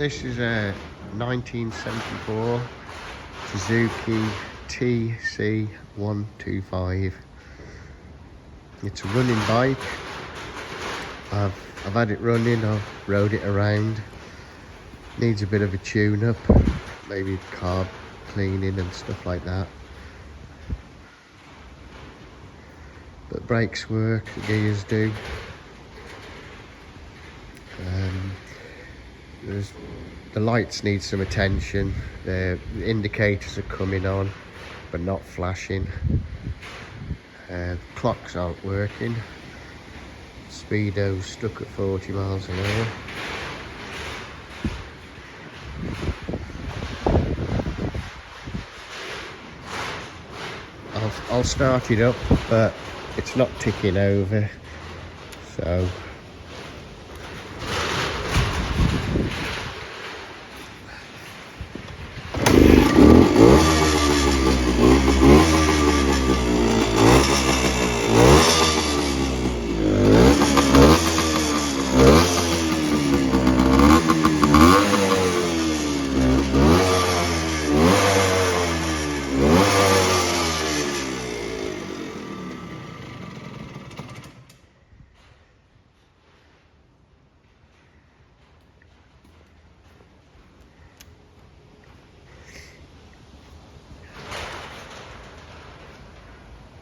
This is a 1974 Suzuki TC125. It's a running bike. I've had it running, I've rode it around. Needs a bit of a tune-up, maybe carb cleaning and stuff like that. But brakes work, the gears do. The lights need some attention. The indicators are coming on but not flashing. Clocks aren't working. Speedo's stuck at 40 miles an hour. I'll start it up, but it's not ticking over, so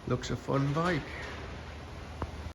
looks a fun bike.